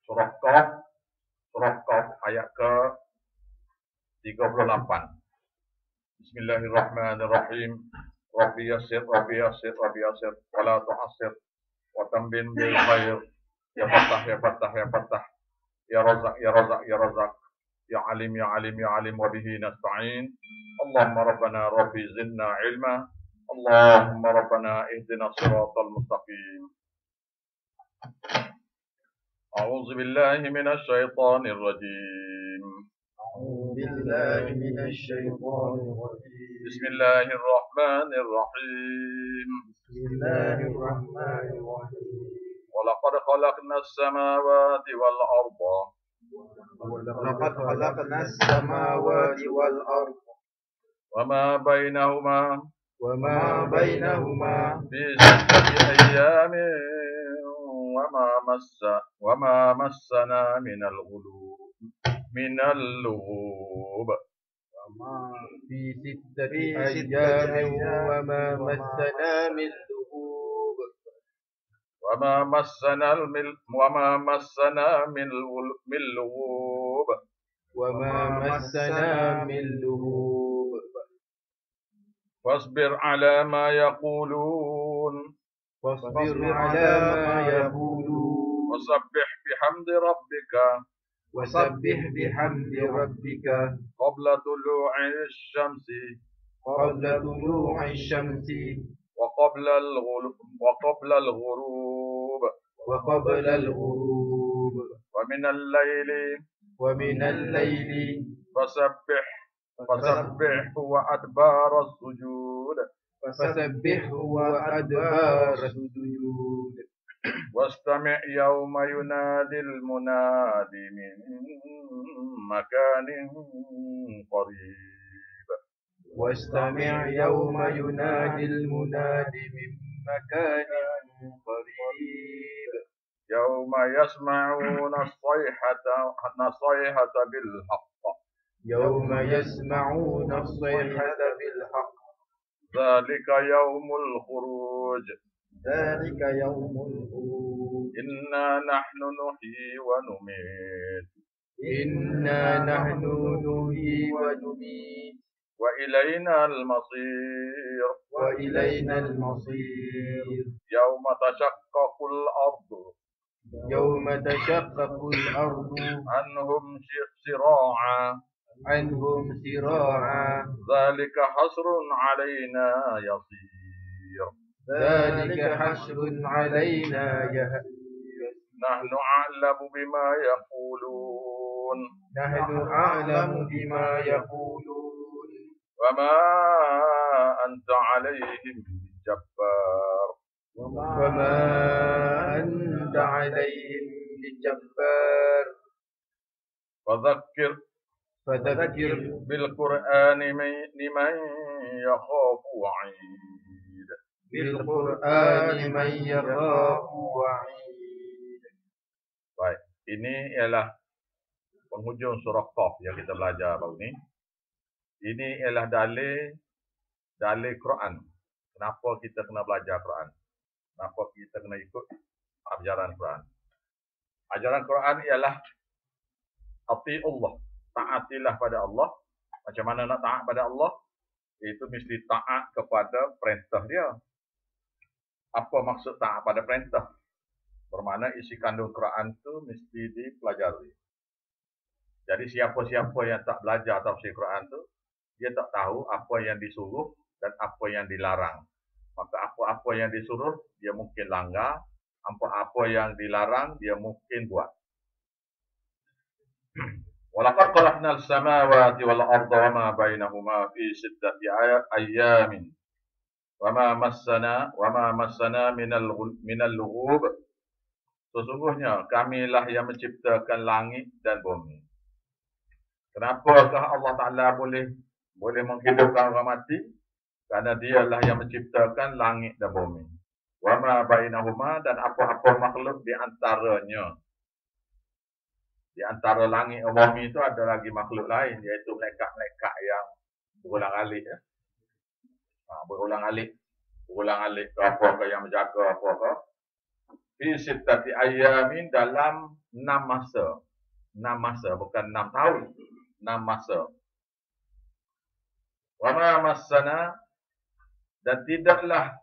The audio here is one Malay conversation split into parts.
surah Qaf ayat ke 38. Bismillahirrahmanirrahim. Rabbi yassir, Rabbi yassir, Rabbi yassir, wa la tu'assir, wa tambin bil khair. Ya Fattah, ya Fattah, ya Fattah. Ya Razak, ya Razak, ya Razak. Ya Alim, ya Alim, ya Alim, wa bihi nasta'in. Allahumma Rabbana Rabbi zidna ilma. Allahumma Rabbana ihdina siratal mustaqim. A'udzu billahi minasy syaithanir rajim. أعوذ بالله من الشيطان الرجيم. بسم الله الرحمن الرحيم. بسم الله الرحمن الرحيم. ولقد خلقنا السماوات والأرض ولقد خلقنا السماوات والأرض وما بينهما في 6 أيام وما مسنا من اللغوب في 6 أيام وما مسنا من لغوب وما مسنا من لغوب فاصبر على ما يقولون وسبح بحمد ربك قبل طلوع الشمس وقبل الغروب ومن الليل فسبحه وأدبار السجود واستمع يوم ينادي المنادي من مكان قريب يوم يسمعون الصيحة بالحق ذلك يوم الخروج إنا نحن نحيي ونميت وإلينا المصير يوم تشقق الأرض عنهم سراعا ذلك حصر علينا يصير نحن أعلم بما يقولون وما أنت عليهم بجبار فذكر بالقرآن لمن يخاف وعيد Baik, ini ialah penghujung surah Qaf yang kita belajar baru ni. Ini ialah dalil Quran. Kenapa kita kena belajar Quran? Kenapa kita kena ikut ajaran Quran? Ajaran Quran ialah ati'ullah, taatilah pada Allah. Macam mana nak taat pada Allah? Itu mesti taat kepada perintah dia. Apa maksud taat pada perintah? Bermakna isi kandung Quran itu mesti dipelajari. Jadi siapa-siapa yang tak belajar tafsir Quran tu, dia tak tahu apa yang disuruh dan apa yang dilarang. Maka apa-apa yang disuruh, dia mungkin langgar. Apa-apa yang dilarang, dia mungkin buat. وَلَقَدْ خَلَقْنَا السَّمَاوَاتِ وَالْأَرْضَ وَمَا بَيْنَهُمَا فِي 6 أَيَّامٍ وَمَا مَسَّنَا مِنَ اللُّغُوبِ. Sesungguhnya kamilah yang menciptakan langit dan bumi. Kenapakah Allah Ta'ala boleh menghidupkan orang mati? Kerana dialah yang menciptakan langit dan bumi. وَمَا بَيْنَهُمَا, dan apa-apa makhluk di antaranya. Di antara langit dan bumi itu ada lagi makhluk lain, iaitu malaikat-malaikat yang berulang-alik. Berulang-alik ke apa-apa yang menjaga apa-apa. Fi sittati ayamin dalam 6 masa. 6 masa, bukan 6 tahun. 6 masa. Wa ma massana, dan tidaklah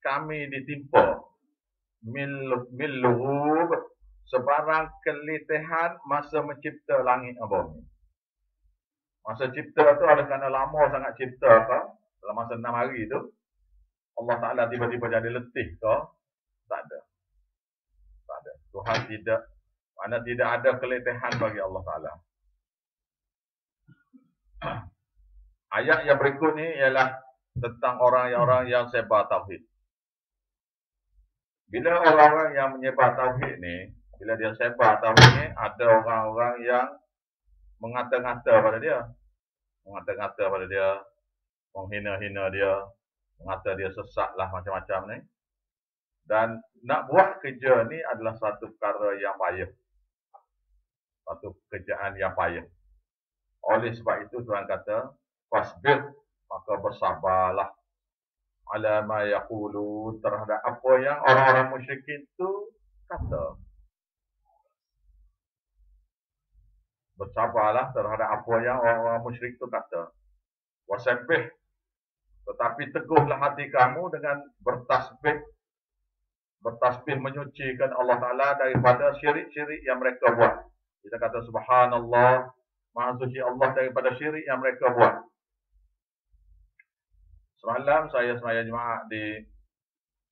kami ditimpa min lughub, sebarang keletihan masa mencipta langit dan bumi. Masa cipta tu ada kerana lama sangat cipta ke, dalam masa 6 hari tu, Allah Ta'ala tiba-tiba jadi letih ke? Tak ada. Tak ada. Tuhan tidak, mana tidak ada keletihan bagi Allah Ta'ala. Ayat yang berikut ni ialah tentang orang-orang yang sebar tauhid. Bila orang-orang yang menyebar tauhid ni, bila dia sebar tauhid ni, ada orang-orang yang mengata-ngata pada dia. Mengata-ngata pada dia, menghina-hina dia, mengata dia sesat lah, macam-macam ni. Dan nak buat kerja ni adalah satu perkara yang payah. Satu pekerjaan yang payah. Oleh sebab itu Tuhan kata, fasbir, maka bersabarlah. Ala ma yaqulun, terhadap apa yang orang-orang musyrikin itu kata. Bersabarlah terhadap apa yang orang-orang musyrik itu kata. Wasabbih, tetapi teguhlah hati kamu dengan bertasbih. Bertasbih menyucikan Allah Ta'ala daripada syirik-syirik yang mereka buat. Kita kata subhanallah, maha suci Allah daripada syirik yang mereka buat. Semalam saya sembahyang Jumaat di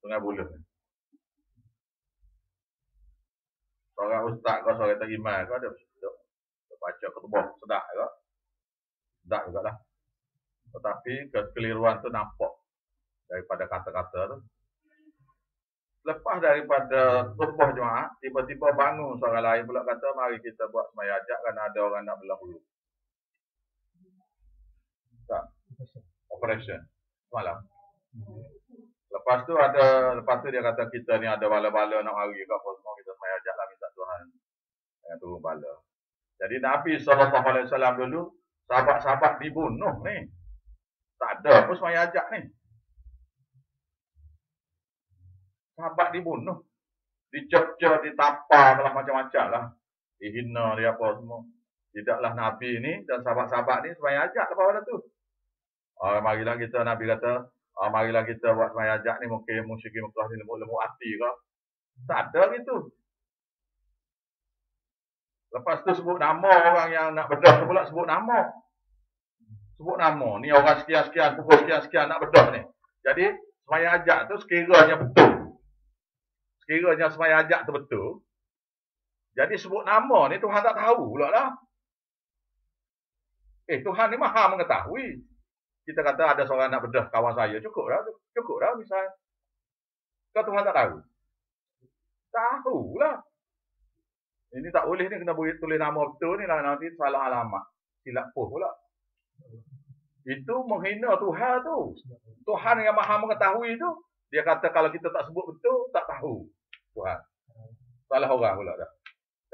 Sungai Buloh. Seorang ustaz ke, seorang terima ke, dia baca khutbah, sedap ke? Sedap juga lah. Tetapi kekeliruan tu nampak daripada kata-kata tu. Lepas daripada khutbah Jumaat, tiba-tiba bangun seorang lain pula kata, mari kita buat sembahyang ajak kerana ada orang nak belah bulu. Tak? Operation. Malam. Lepas tu dia kata kita ni ada bala-bala nak mari ke apa semua, kita sembahyang ajak lah, minta Tuhan yang turun bala. Jadi Nabi SAW dulu, sahabat-sahabat dibunuh ni. Tak ada pun sembahyang ajak ni. Sahabat dibunuh, dicerca, ditampar lah, macam-macam lah, dihina dia apa semua. Tidaklah Nabi ni dan sahabat-sahabat ni sembahyang ajak lepas pada tu. Marilah kita, Nabi kata, marilah kita buat sembahyang ajak ni, mungkin musyrikin Mekah ni lemuk-lemuk hati ke. Tak ada gitu. Lepas tu sebut nama orang yang nak bedah tu pula, sebut nama. Sebut nama, ni orang sekian-sekian, pukul sekian-sekian nak bedah ni. Jadi sembahyang ajak tu sekiranya betul. Sekiranya sembahyang ajak tu betul, jadi sebut nama ni Tuhan tak tahu pula lah. Tuhan ni maha mengetahui. Kita kata ada seorang nak bedah kawan saya, cukup dah misalnya. Kau Tuhan tak tahu? Tahu lah. Ini tak boleh ni, kena tulis nama betul ni lah, nanti salah alamat. Silap poh pula. Itu menghina Tuhan tu. Tuhan yang maha mengetahui tu, dia kata kalau kita tak sebut betul, tak tahu Tuhan. Salah orang pula dah.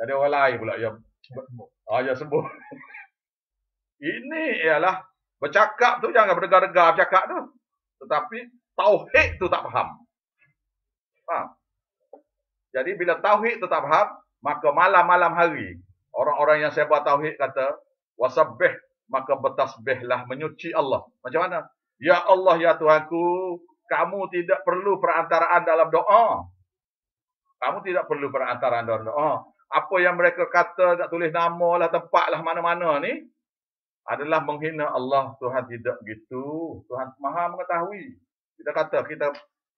Jadi orang lain pula yang sebut. Ini ialah bercakap tu jangan berdegar-degar bercakap tu. Tetapi tauhid tu tak faham. Faham? Jadi bila tauhid tu tak faham, maka malam-malam hari orang-orang yang sebar tauhid kata wasabbih, maka bertasbihlah, menyuci Allah. Macam mana? Ya Allah, ya Tuhanku, kamu tidak perlu perantaraan dalam doa. Kamu tidak perlu perantaraan dalam doa. Apa yang mereka kata, nak tulis nama lah, tempat lah, mana-mana ni, adalah menghina Allah. Tuhan tidak gitu. Tuhan maha mengetahui. Kita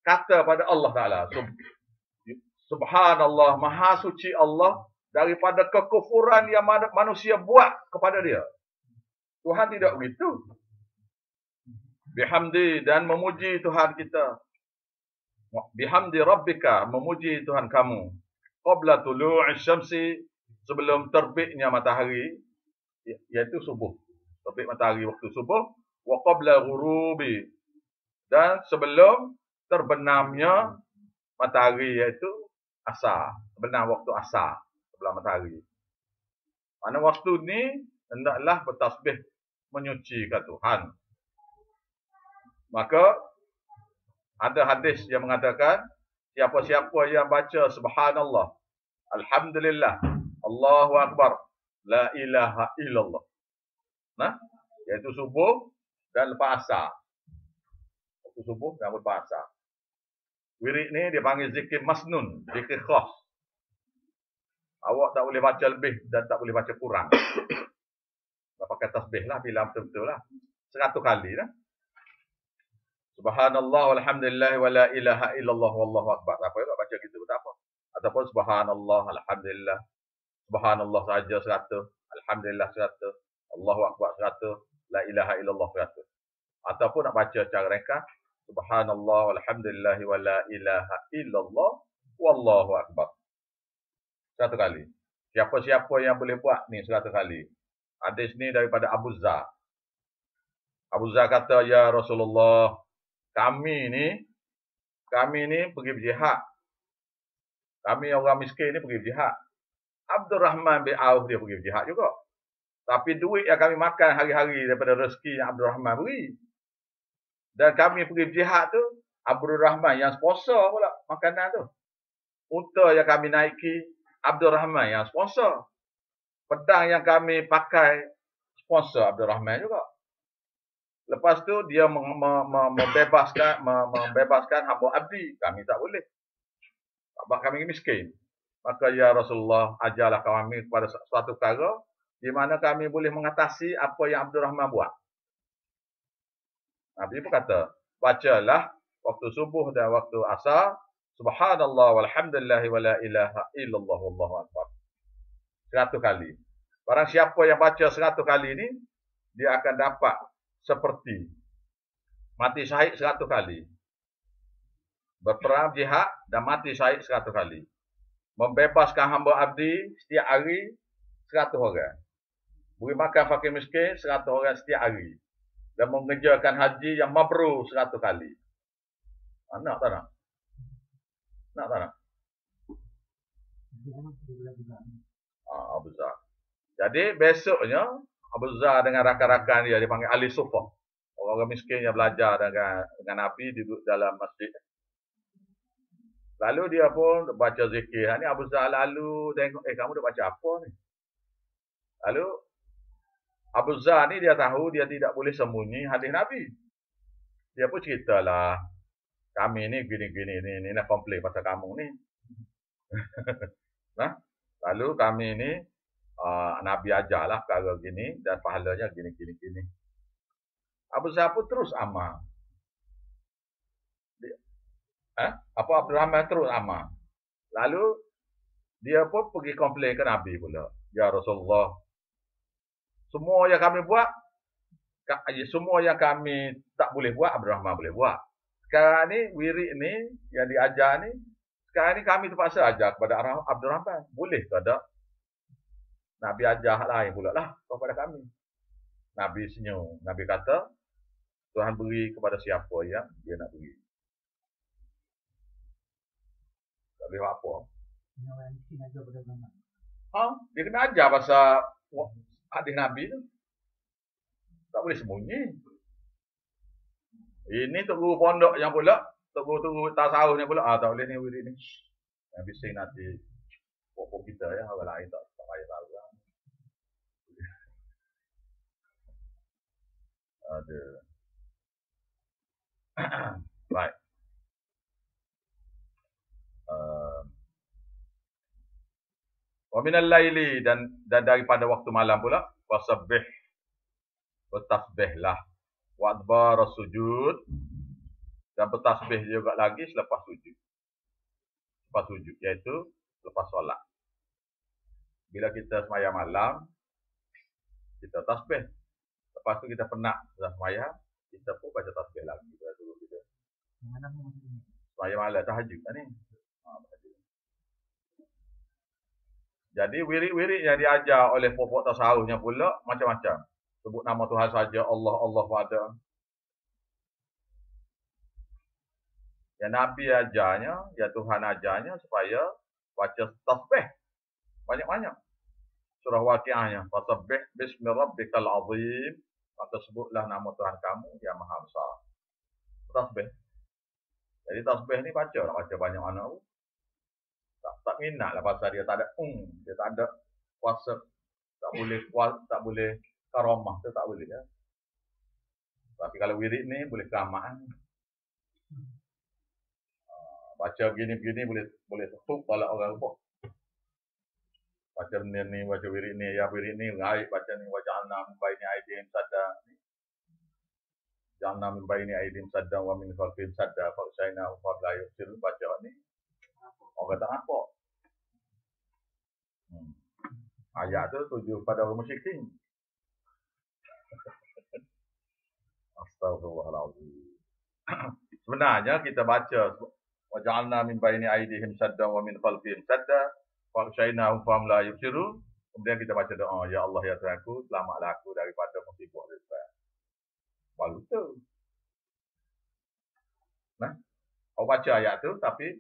kata pada Allah Ta'ala, Subhanallah, maha suci Allah daripada kekufuran yang manusia buat kepada dia. Tuhan tidak begitu. Bihamdi, dan memuji Tuhan kita. Bihamdi rabbika, memuji Tuhan kamu. Qabla tulu'i syamsi, sebelum terbitnya matahari, iaitu subuh. Terbit matahari waktu subuh. Wa qabla ghurubi, dan sebelum terbenamnya matahari, iaitu asar. Terbenam waktu asar sebelah matahari. Mana waktu ni hendaklah bertasbih, menyucikan Tuhan. Maka ada hadis yang mengatakan, siapa-siapa yang baca subhanallah, alhamdulillah, Allahu akbar, la ilaha illallah. Nah, iaitu subuh dan lepas asar. Waktu subuh dan lepas asar. Wirid ni dia panggil zikir masnun, zikir khas. Awak tak boleh baca lebih dan tak boleh baca kurang. Tak pakai tasbih lah, bila betul-betul lah. 100 kali lah. Subhanallah walhamdulillah wa la ilaha illallah wallahu akbar. Tak apa tak baca gitu tak apa. Ataupun subhanallah alhamdulillah. Subhanallah saja 100, alhamdulillah 100, Allahu akbar 100, la ilaha illallah 100. Ataupun nak baca cara ringkas, subhanallah walhamdulillah wa la ilaha illallah wallahu akbar. 100 kali. Siapa-siapa yang boleh buat ni 100 kali. Hadis ni daripada Abu Zar. Abu Zar kata, ya Rasulullah, kami ni pergi berjihad. Kami orang miskin ni pergi berjihad. Abdul Rahman bin Auf dia pergi berjihad juga. Tapi duit yang kami makan hari-hari daripada rezeki yang Abdul Rahman beri. Dan kami pergi berjihad tu, Abdul Rahman yang sponsor pula makanan tu. Unta yang kami naiki, Abdul Rahman yang sponsor. Pedang yang kami pakai, sponsor Abdul Rahman juga. Lepas tu dia membebaskan hamba abdi. Kami tak boleh. Sebab kami miskin. Maka ya Rasulullah, ajarlah kami kepada suatu perkara di mana kami boleh mengatasi apa yang Abdul Rahman buat. Nabi pun kata, bacalah waktu subuh dan waktu asar, subhanallah walhamdulillah wa la ilaha illallah wallahu akbar. 100 kali. Barang siapa yang baca 100 kali ni, dia akan dapat seperti mati syahid 100 kali. Berperang jihad dan mati syahid 100 kali. Membebaskan hamba abdi setiap hari 100 orang. Beri makan fakir miskin 100 orang setiap hari. Dan mengerjakan haji yang mabrur 100 kali. Nak tak nak? Nak tak nak? Abu Zar. Jadi besoknya Abu Zar dengan rakan-rakan dia dipanggil ahli sufah. Orang-orang miskin yang belajar dengan Nabi duduk dalam masjid. Lalu dia pun baca zikir. Ni Abu Zar lalu tengok, kamu dah baca apa ni? Lalu Abu Zar ni dia tahu dia tidak boleh sembunyi hadis Nabi. Dia pun ceritalah, kami ni gini-gini ni nak komplain pasal kamu ni. Nah, lalu kami ni Nabi ajarlah perkara gini dan pahalanya gini. Abu Zar pun terus amal. Apa Abdul Rahman terus amal. Lalu dia pun pergi komplain ke Nabi pula. Ya Rasulullah, semua yang kami buat, semua yang kami tak boleh buat, Abdul Rahman boleh buat. Sekarang ni, wirid ni, yang diajar ni, sekarang ni kami terpaksa ajar kepada Abdul Rahman. Boleh ke tak? Nabi ajar lain pula lah kepada kami. Nabi senyum. Nabi kata, Tuhan beri kepada siapa yang dia nak beri. Tak boleh buat apa. Dia kena ajar pasal hadis Nabi tu. Tak boleh sembunyi. Ini tok guru pondok yang pula, tok guru tasawuf ni pula, tak boleh ni wirid ni. Yang bising nanti pokok kita ya, orang lain tak payah tahu lah. Ada. Baik. Wa minal laili dan daripada waktu malam pula wasabbih, bertasbihlah, wa adbar sujud, dan bertasbih juga lagi selepas sujud. Lepas sujud iaitu lepas solat. Bila kita sembahyang malam, kita tasbih. Lepas tu kita penat setelah sembahyang, kita pun baca tasbih lagi. Sembahyang malam tahajud kan ni. Jadi wirid-wirid yang diajar oleh pokok tasawufnya pula macam-macam. Sebut nama Tuhan saja, Allah, Allah pada. Yang Nabi ajarnya, yang Tuhan ajarnya supaya baca tasbih banyak-banyak. Surah Waqiahnya, fasabbih bismi rabbikal azim. Maka sebutlah nama Tuhan kamu yang maha besar. Tasbih. Jadi tasbih ni baca nak baca banyak mana pun. Tak minat lah pasal dia tak ada dia tak ada kuasa, tak boleh karamah tu tak boleh ya. Tapi kalau wirid ni boleh keramaan. Baca begini-begini boleh tetuk kepala orang lupa. Baca ni, baca wirid ni, ya wirid ni, baik baca ni, waja'alna min baini aydihim sadda. Ja'alna min baini aydihim sadda wa min khalfihim sadda fa usaina fa la yusir. Baca ni orang tak nampak. Ayat tu tuju pada orang musyrikin. Astagfirullahaladzim. Sebenarnya kita baca waja'alna min baini aydihim sadda wa min khalfihim sadda fa usaina fa la yusir. Kemudian kita baca doa, ya Allah ya Tuhanku, selamatlah aku daripada musibah depan. Baru tu. Nah, kau baca ayat tu tapi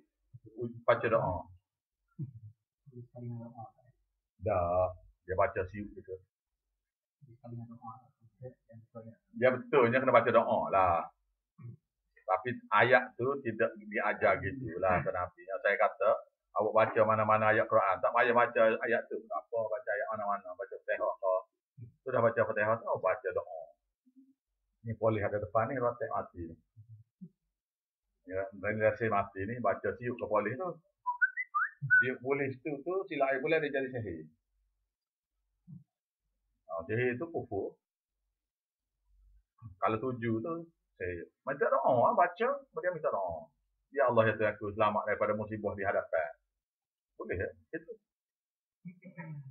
baca doa. Dah, dia baca siuk gitu. Dia betulnya kena baca doa lah. Tapi ayat tu tidak diajar gitulah senafinya. Saya kata, awak baca mana-mana ayat Quran, tak payah baca ayat tu. Apa baca ayat mana-mana, baca Fatihah ke. Sudah baca Fatihah tu, baca doa. Ni boleh ada depan ni, rotek mati ni. Ya, generasi mati ni, baca siuk ke boleh tu. Siuk boleh tu silap air boleh dia jadi sihir. Sihir tu kufur. Kalau tuju tu, sihir. Baca doa, baca, kemudian minta doa. Ya Allah ya Tuhan aku, selamat daripada musibah di hadapan. Boleh ya? Itu.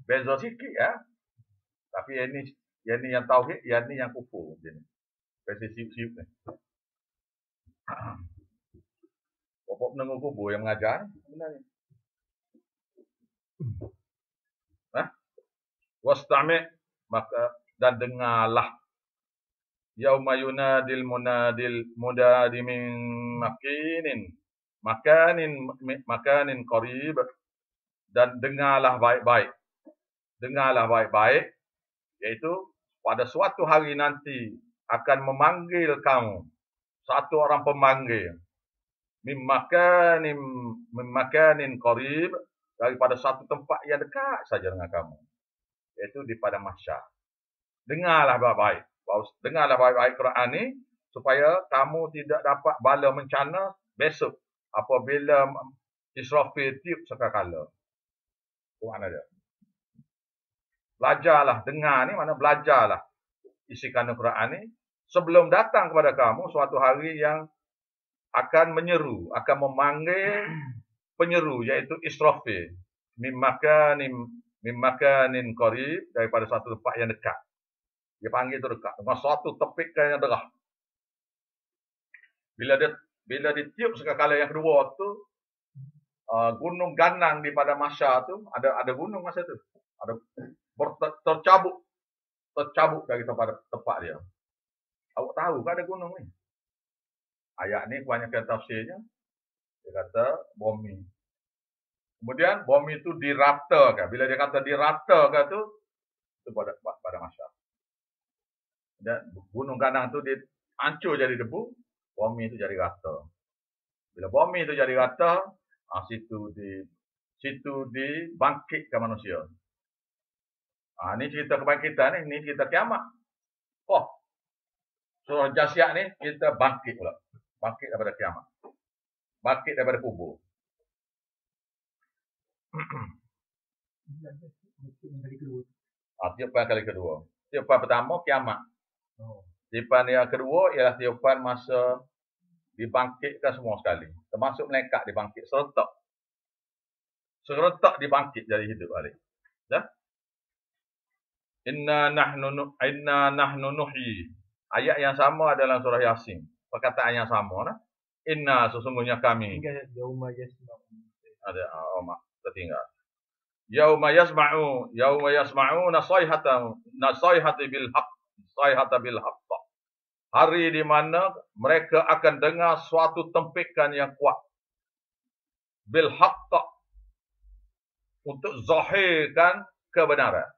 Beza sikit ya. Tapi yang ni yang tauhid, yang ni yang kufur. Beza siuk-siuk ni. Bapak penengah kubur yang mengajar ni, sebenarnya. Wastami' maka dan dengarlah yauma yunadil munadi min makanin qarib, dan dengarlah baik-baik iaitu pada suatu hari nanti akan memanggil kamu satu orang pemanggil min makanin qarib, daripada satu tempat yang dekat saja dengan kamu, iaitu di padang mahsyar. Dengarlah baik-baik. Dengarlah baik-baik Quran ni supaya kamu tidak dapat bala bencana besok apabila Israfil tiup sekakala. Itu makna dia. Belajarlah, dengar ni mana belajarlah isi kandung Quran ni sebelum datang kepada kamu suatu hari yang akan menyeru, akan memanggil penyeru, iaitu Israfil. Min makanin qarib, daripada satu tempat yang dekat. Dia panggil tu dekat. Dengan suatu tepikan yang derah. Bila ditiup sekali yang kedua tu, gunung ganang di pada masa tu, ada gunung masa tu. Ada tercabut dari tempat dia. Awak tahu kan ada gunung ni? Ayat ni kebanyakan tafsirnya, dia kata bumi. Kemudian bumi itu diratakan. Bila dia kata diratakan tu, itu pada masa. Dan gunung ganang tu dia hancur jadi debu, bumi itu jadi rata. Bila bumi itu jadi rata, situ dibangkitkan manusia. Ini cerita kebangkitan ni cerita kiamat. Surah Jasyah ni kita bangkit pula. Bangkit daripada kiamat. Bangkit daripada kubur. Tiupan kali kedua. Tiupan pertama kiamat. Tiupan yang kedua ialah tiupan masa dibangkitkan semua sekali. Termasuk malaikat dibangkit serentak. Serentak dibangkit jadi hidup balik. Dah? Inna nahnu nuhyi. Ayat yang sama adalah surah Yasin. Perkataan yang sama nah. Inna sesungguhnya kami. Ada tertinggal. Yauma yasma'u nasayhata bil haqq. Hari di mana mereka akan dengar suatu tempikan yang kuat. Bil haqq. Untuk zahirkan kebenaran.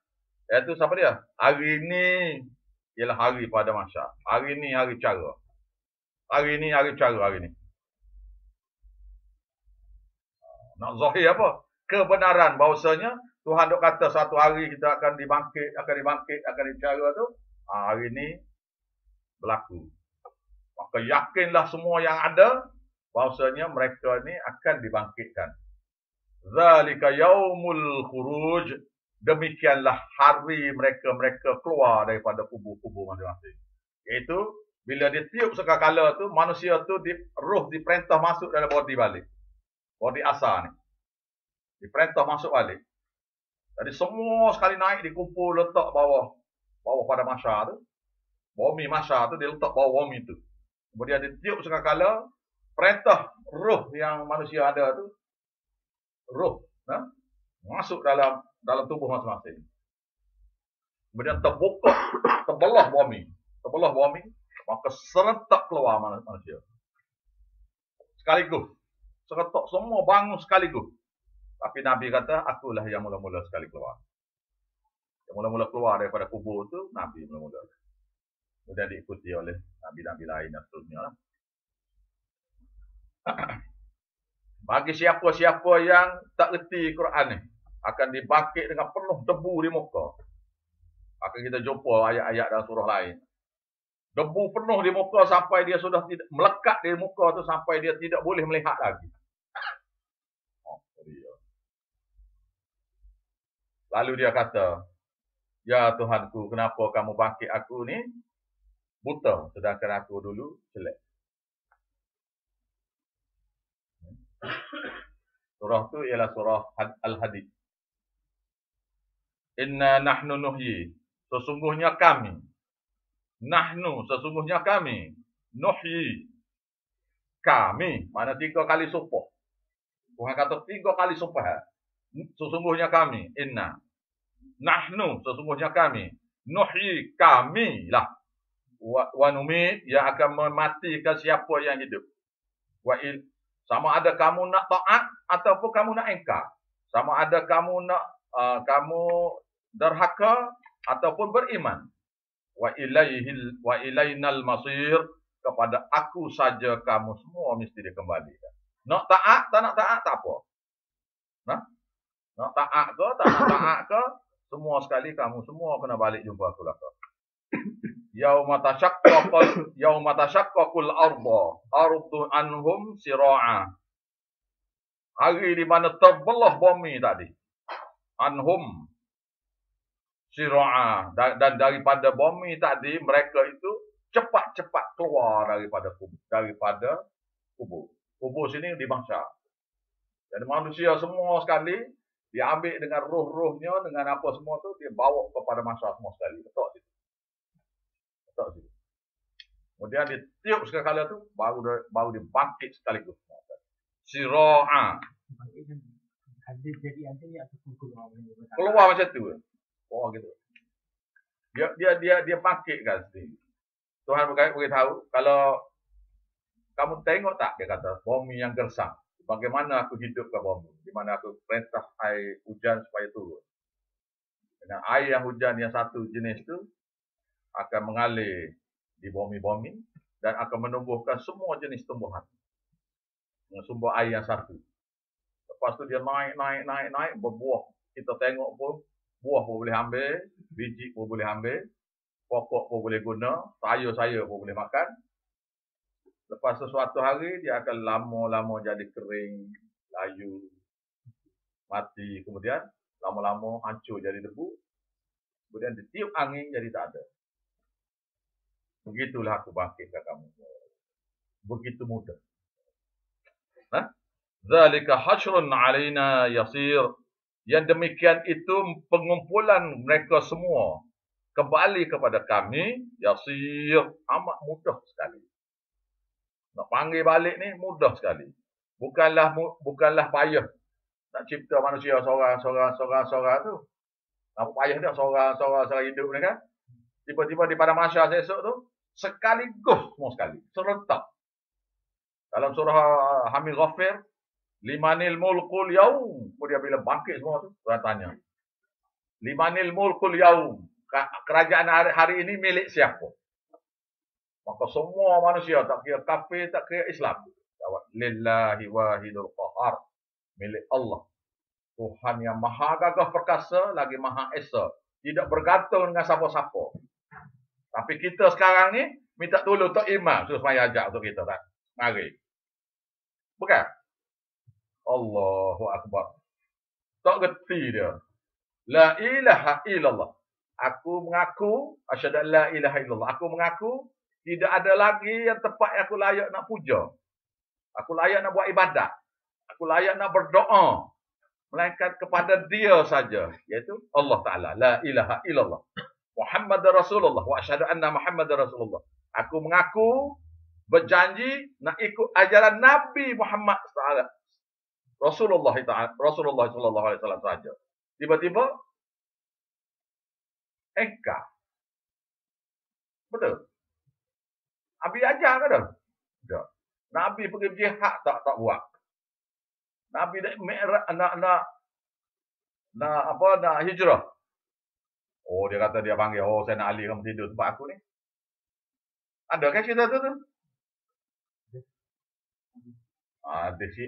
Iaitu siapa dia? Hari ini ialah hari pada mahsyar. Hari ini hari cara. Hari ini hari cara hari ini. Nak zahir apa? Kebenaran bahawasanya Tuhan dok kata satu hari kita akan dibangkit, akan dicara tu. Hari ini berlaku. Maka yakinlah semua yang ada bahawasanya mereka ni akan dibangkitkan. Zalika yaumul khuruj. Demikianlah hari mereka keluar daripada kubur-kubur masing-masing. Iaitu bila ditiup sekakala tu, manusia tu roh diperintah masuk dalam body balik. Body asal ni. Diperintah masuk balik. Jadi semua sekali naik dikumpul letak bawah pada mahsyar tu. Bumi mahsyar tu dia letak bawah bumi tu. Kemudian ditiup sekakala, perintah roh yang manusia ada tu, roh masuk dalam tubuh masing-masing. Kemudian terbelah bumi, maka serentak keluar manusia. Sekaligus, serentak semua bangun sekaligus. Tapi Nabi kata, akulah yang mula-mula sekali keluar. Yang mula-mula keluar daripada kubur tu, Nabi mula-mula. Kemudian diikuti oleh Nabi-Nabi lain dan seterusnya. Bagi siapa-siapa yang tak reti Quran ni, akan dibangkit dengan penuh debu di muka. Akan kita jumpa ayat-ayat dalam surah lain. Debu penuh di muka sampai dia sudah tidak melekat di muka tu sampai dia tidak boleh melihat lagi. Lalu dia kata, ya Tuhanku, kenapa kamu bangkit aku ni buta sedangkan aku dulu jelek. Surah tu ialah surah Al-Hadid. Inna nahnu nuhyi, sesungguhnya kami. Nahnu, sesungguhnya kami. Nuhyi, kami. Mana 3 kali sumpah. Tuhan kata 3 kali sumpah. Sesungguhnya kami. Inna. Nahnu, sesungguhnya kami. Nuhyi, kami lah. Wa numit, yang akan mematikan siapa yang hidup. Sama ada kamu nak taat ataupun kamu nak engkar. Sama ada kamu nak kamu derhaka ataupun beriman. Wa ilainal masir, kepada aku saja kamu semua mesti dikembalikan. Nak taat, tak nak taat, tak apa. Nak taat ke, tak nak taat ke, semua sekali kamu semua kena balik jumpa aku lah. Yauma tashaqqaqul ardu anhum sira'a. Hari di mana terbelah bumi tadi. Anhum sira'a, dan daripada bumi tadi mereka itu cepat-cepat keluar daripada kubur. Kubur sini di mahsyar. Jadi manusia semua sekali diambil dengan roh-rohnya, dengan apa semua tu dia bawa kepada mahsyar semua sekali. Betul situ. Kemudian ditiup sekali tu baru dibangkit sekaligus. Sira'a. Keluar macam tu. Oh gitu. Dia bangkitkan sendiri. Tuhan beritahu, kalau kamu tengok tak, dia kata, bumi yang gersang. Bagaimana aku hidup ke bumi? Di mana aku perintah air hujan supaya turun. Dengan air yang hujan yang satu jenis itu akan mengalir di bumi-bumi dan akan menumbuhkan semua jenis tumbuhan. Dengan sumber air yang satu. Lepas tu dia naik, berbuah. Kita tengok pun, buah pun boleh ambil, biji pun boleh ambil, pokok pun boleh guna, sayur-sayur pun boleh makan. Lepas sesuatu hari, dia akan lama-lama jadi kering, layu, mati. Kemudian, lama-lama hancur jadi debu. Kemudian ditiup angin jadi tak ada. Begitulah aku bangkitkan kamu. Begitu mudah. Zalika hasyrun alaina yasir. Yang demikian itu pengumpulan mereka semua kembali kepada kami yasir, amat mudah sekali. Nak panggil balik ni mudah sekali. Bukanlah payah nak cipta manusia seorang tu. Apa payah dia seorang hidup ni kan? Tiba-tiba di pada mahsyar esok tu sekaligus semua sekali, serentak. Dalam surah Hamil Ghafir, limanil mulkul yaum. Kemudian bila bangkit semua tu, Tuhan tanya, limanil mulkul yaum, kerajaan hari ini milik siapa? Maka semua manusia, tak kira kafir, tak kira Islam, jawab lillahi wahidul qahar, milik Allah. Tuhan yang maha gagah perkasa, lagi maha esa. Tidak bergantung dengan siapa-siapa. Tapi kita sekarang ni, minta tolong Tok Imam. Terus mari ajak untuk kita. Tak? Mari. Bukan? Allahu Akbar. Tak gerti dia. La ilaha illallah. Aku mengaku, asyhadu an la ilaha illallah. Aku mengaku, tidak ada lagi yang tepat yang aku layak nak puja. Aku layak nak buat ibadat. Aku layak nak berdoa. Melainkan kepada dia saja, iaitu Allah Ta'ala. La ilaha illallah. Muhammad Rasulullah. Wa asyhadu anna Muhammad Rasulullah. Aku mengaku, berjanji nak ikut ajaran Nabi Muhammad SAW. Rasulullah sallallahu alaihi wasallam saja. Tiba-tiba engkar. Betul? Nabi ajar ke dah? Tak. Nabi pergi jihad tak buat. Nabi nak hijrah. Oh, dia kata dia panggil, oh saya nak alih kamu tidur tempat aku ni. Ada kan cerita tu? Ada si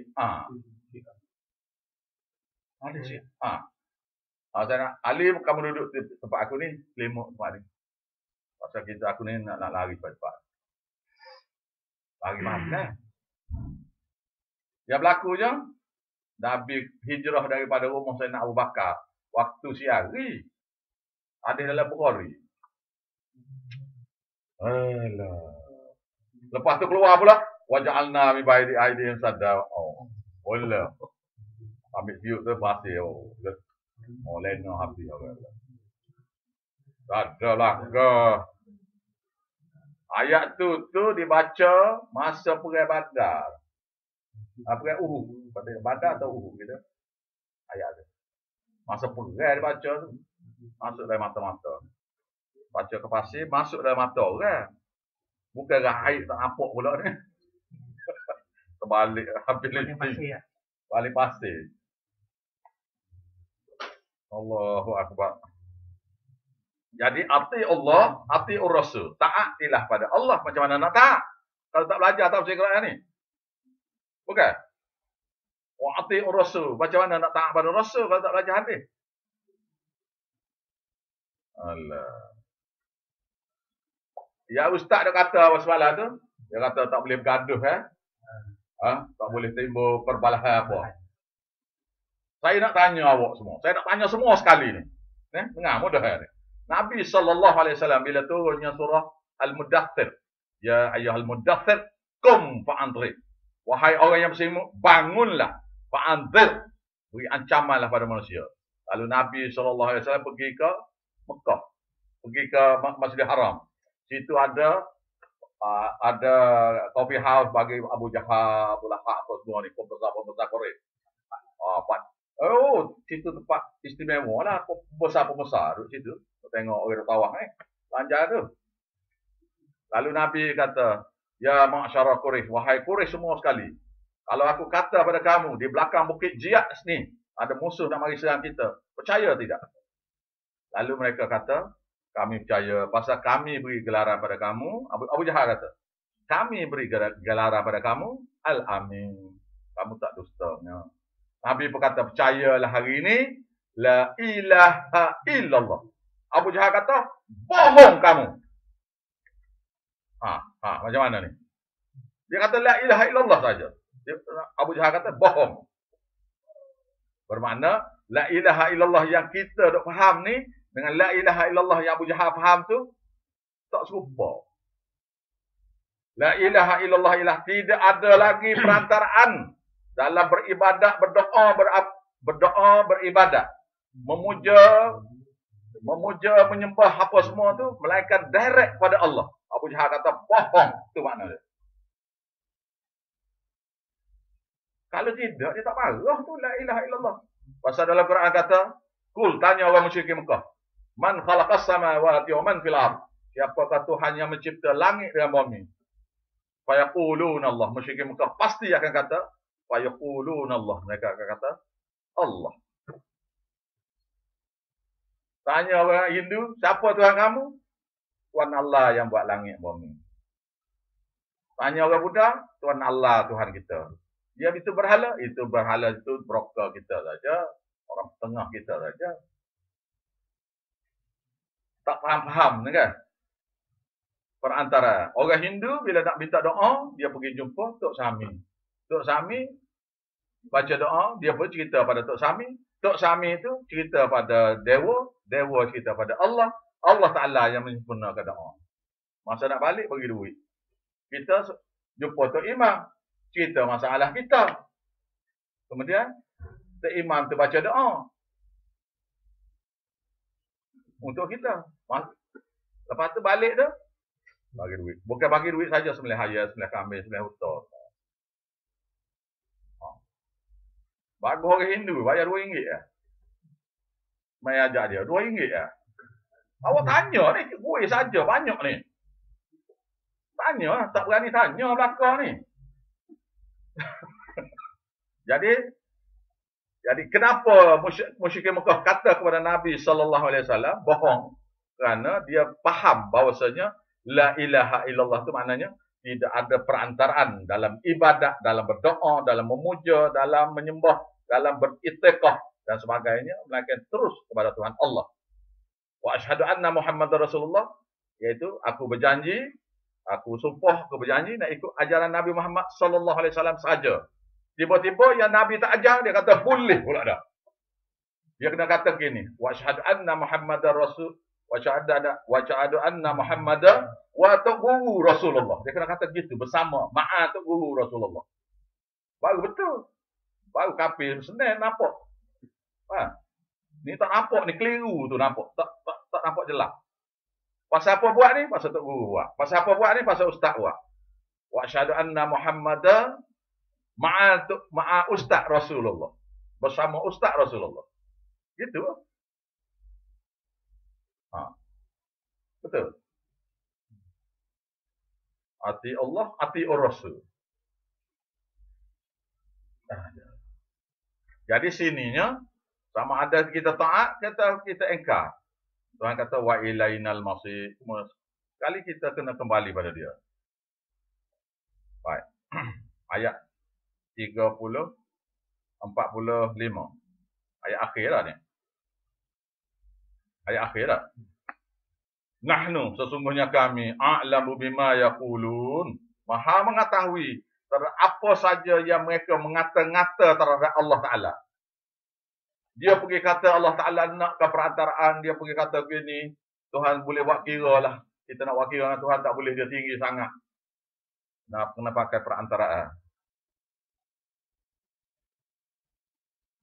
Ada si saya nak alih kamu duduk di tempat aku ni, selimut tempat ni. Pasal aku ni nak lari cepat-cepat. Lari mana? Yang berlaku je, Nabi hijrah daripada rumah Sayyidina Abu Bakar. Waktu siari. Ada dalam Bukhari. Alah. Lepas tu keluar pula. Waja'alna mi baidi aidihim sadda. Oh. Boleh. Ambil tiup tu pasir. Oh. Lena habis. Adalah ke. Ayat tu dibaca masa perang Badar. Perang Uhud. Pada Badar atau Uhud gitu. Ayat tu. Masa perang dibaca tu. Masuk dalam mata-mata. Baca ke pasir, masuk dalam mata orang. Bukan air tak nampak pula ni. Terbalik. Habis lagi. Balik pasir. Allahu Akbar. Jadi ati Allah, ati Rasul. Taatilah pada Allah. Macam mana nak taat? Kalau tak belajar tafsir Quran ni. Bukan? Wa ati Rasul. Macam mana nak taat pada Rasul kalau tak belajar hadis? Allah. Ya ustaz dah kata apa semalam tu? Dia kata tak boleh bergaduh tak boleh timbul perbalahan apa. Saya nak tanya awak semua. Saya nak tanya semua sekali ni. Dengar mudah ni. Nabi SAW bila turunnya surah Al-Muddathir. Ya ayyuhal muddathir kum fa'anzir. Wahai orang yang berselimut, bangunlah. Fa'anzir. Beri ancamanlah pada manusia. Lalu Nabi SAW pergi ke Mekah. Pergi ke Masjidil Haram. Situ ada coffee house bagi Abu Jahal, Abu Lahab, apa semua ni. Pembesar Quraisy. Situ tempat istimewa lah. Pembesar-pembesar duduk situ. Tengok orang tawaf lanjar tu. Lalu Nabi kata, ya ma'syara Quraisy, wahai Quraisy semua sekali. Kalau aku kata pada kamu, di belakang bukit Jiyad ni, ada musuh nak mari serang kita. Percaya tidak? Lalu mereka kata, kami percaya. Pasal kami beri gelaran pada kamu. Abu Jahal kata, kami beri gelaran pada kamu, Al-Amin. Kamu tak dustanya. Nabi berkata, percayalah hari ini, la ilaha illallah. Abu Jahal kata, bohong kamu. Macam mana ni? Dia kata, la ilaha illallah saja. Abu Jahal kata, bohong. Bermakna, la ilaha illallah yang kita duk faham ni, dengan la ilaha illallah yang Abu Jahal faham tu, tak serupa. La ilaha illallah ialah tidak ada lagi perantaraan dalam beribadat, berdoa, beribadat. Memuja, menyembah apa semua tu, melainkan direct pada Allah. Abu Jahal kata, bohong. Itu makna dia. Kalau tidak, dia tak marah tu, la ilaha illallah. Pasal dalam Quran kata, kul, tanya orang musyrikin Mekah. Man khalaqas samawati wa man fil ard. Siapakah Tuhan yang mencipta langit dan bumi? Fayaquluna Allah. Musyrikin Mekah pasti akan kata, fayaquluna Allah. Mereka akan kata, Allah. Tanya orang Hindu, siapa Tuhan kamu? Tuhan Allah yang buat langit bumi. Tanya orang Buddha, Tuhan Allah Tuhan kita. Dia itu berhala itu broker kita saja, orang tengah kita saja. Tak faham kan? Perantara orang Hindu bila nak minta doa, dia pergi jumpa Tok Sami. Tok Sami baca doa, dia pun cerita pada Tok Sami. Tok Sami itu cerita pada Dewa, Dewa cerita pada Allah, Allah Ta'ala yang menyempurnakan doa. Masa nak balik, bagi duit. Kita jumpa Tok Imam, cerita masalah kita. Kemudian, Tok Imam tu baca doa untuk kita. Lepas tu balik tu, bagi duit. Bukan bagi duit saja, sembelih ayam, sembelih kambing, sembelih unta. Bagus orang Hindu, bayar RM2 ya. Mai ajak dia, RM2 ya. Awak tanya ni, gue saja banyak ni. Tanya, tak berani tanya belakang ni. Jadi kenapa musyrikin Mekah kata kepada Nabi SAW bohong? Kerana dia faham bahawasanya la ilaha illallah itu maknanya tidak ada perantaraan dalam ibadat, dalam berdoa, dalam memuja, dalam menyembah, dalam beritikaf dan sebagainya, melainkan terus kepada Tuhan Allah. Wa asyhadu anna Muhammadar Rasulullah, iaitu aku berjanji, aku sumpah, aku berjanji nak ikut ajaran Nabi Muhammad SAW saja. Tiba-tiba yang Nabi tak ajar, dia kata boleh pula dah. Dia kena kata begini, wa asyhadu anna Muhammadar Rasul, wa asyhadu anna Muhammadar wa tu'guru Rasulullah. Dia kena kata gitu bersama, ma'a tu'guru Rasulullah. Baru betul. Baru kafir senang nampak. Ni tak nampak, ni keliru tu nampak. Tak nampak jelas. Pasal apa buat ni? Pasal Tok Guru buat. Pasal apa buat ni? Pasal Ustaz buat. Wa asyhadu anna Muhammadar ma'a Ustaz Rasulullah. Bersama Ustaz Rasulullah. Gitu. Betul. Ati Allah, ati Rasul. Jadi sininya, sama ada kita taat, kita engkar. Tuhan kata, wa ilainal masih. Sekali kita kena kembali pada dia. Baik. Ayat 30, 45. Ayat akhir lah ni. Ayat akhir lah. Nahnu, sesungguhnya kami, a'lamu bima yaqulun. Maha mengetahui terhadap apa saja yang mereka mengata-ngata terhadap Allah Ta'ala. Dia pergi kata Allah Ta'ala nak ke perantaraan, dia pergi kata begini, Tuhan boleh buat kira lah. Kita nak buat kira dengan Tuhan tak boleh, dia tinggi sangat. Nak kena pakai perantaraan.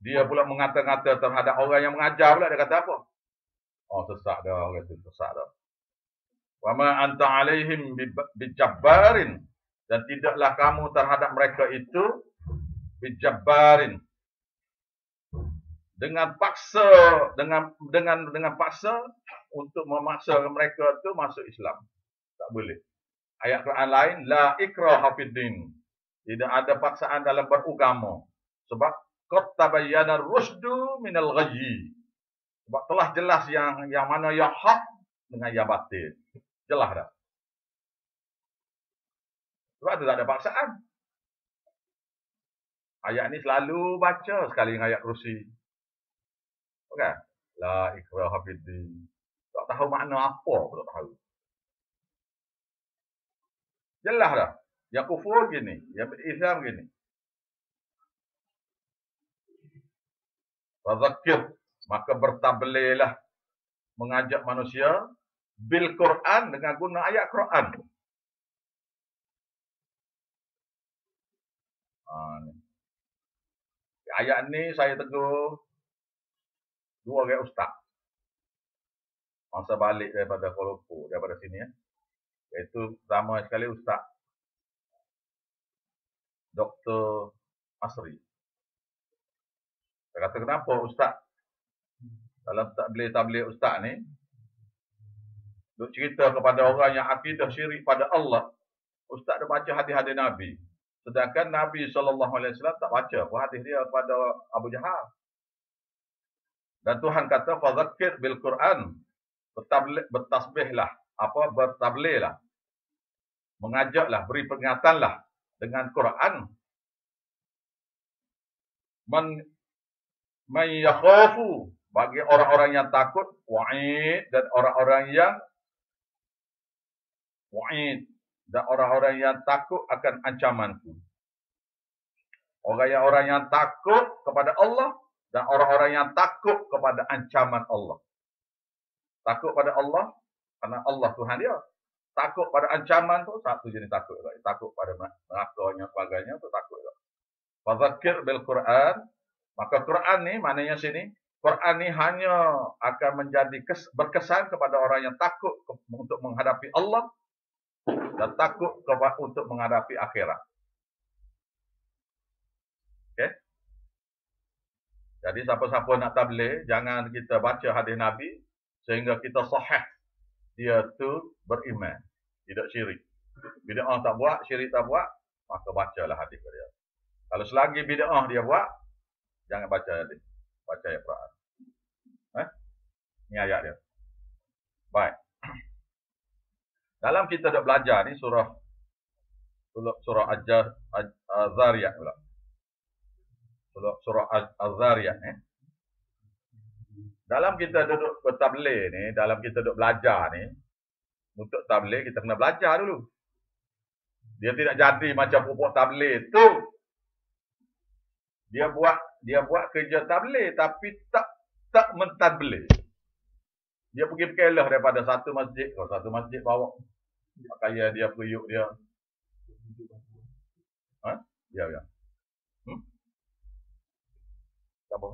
Dia pula mengata-ngata terhadap orang yang mengajar pula, dia kata apa? Oh, sesat dah, orang itu sesat dah. Wa ma anta alaihim bijabbarin, dan tidaklah kamu terhadap mereka itu bijabbarin, dengan paksa, dengan paksa untuk memaksa mereka itu masuk Islam. Tak boleh. Ayat Quran lain, la ikraha fid din. Tidak ada paksaan dalam beragama. Sebab qad tabayyana rusdu minal ghayyi. Sebab telah jelas yang mana yang hak dengan yang batil. Jelas dah. Sebab itu tak ada paksaan. Ayat ni selalu baca sekali dengan ayat kursi. Okey? La ikraha fid din. Tak tahu makna apa pun tak tahu. Jelas dah. Yang kufur gini, yang Islam gini. Fadzakir, maka bertabliglah, mengajak manusia bil Quran dengan guna ayat Quran. Ayat ni saya tegur dua orang ustaz. Masa balik daripada Kuala Lumpur, daripada sini ya. Iaitu pertama sekali ustaz Dr. Asri. Saya kata kenapa ustaz dalam tabligh ustaz ni duk cerita kepada orang yang akidah syirik pada Allah. Ustaz dah baca hadis-hadis Nabi. Sedangkan Nabi SAW tak baca hadis dia kepada Abu Jahal. Dan Tuhan kata, fadzakir bil Quran. Bertasbihlah. Bertablighlah. Mengajaklah, beri peringatanlah dengan Quran. man yakhafu, bagi orang-orang yang takut, wa'id, dan orang-orang yang takut akan ancamanku. Orang yang takut kepada Allah dan orang-orang yang takut kepada ancaman Allah. Takut pada Allah karena Allah Tuhan dia. Takut pada ancaman tu satu jenis takut. Takut pada nerakanya sebagainya tu takut. Fadzakir bil Quran, maka Quran ni maknanya sini, Quran ni hanya akan menjadi berkesan kepada orang yang takut untuk menghadapi Allah dan takut untuk menghadapi akhirat. Okey. Jadi siapa-siapa nak tabligh, jangan kita baca hadis Nabi sehingga kita sahih dia tu beriman, tidak syirik. Bid'ah tak buat, syirik tak buat, maka bacalah hadis dia. Kalau selagi bid'ah dia buat, jangan baca hadis. Baca ayat Quran. Ini ayat dia. Baik. Dalam kita dah belajar ni surah Az-Zariyat pula. Surah Az-Zariyat ni. Dalam kita duduk bertabligh ni, dalam kita duduk belajar ni, untuk tabligh kita kena belajar dulu. Dia tidak jadi macam pupuk tabligh tu. Dia buat kerja tabligh tapi tak mentadbligh. Dia pergi berkelah daripada satu masjid ke satu masjid bawa pakaian dia, periuk dia. Ya. Apa?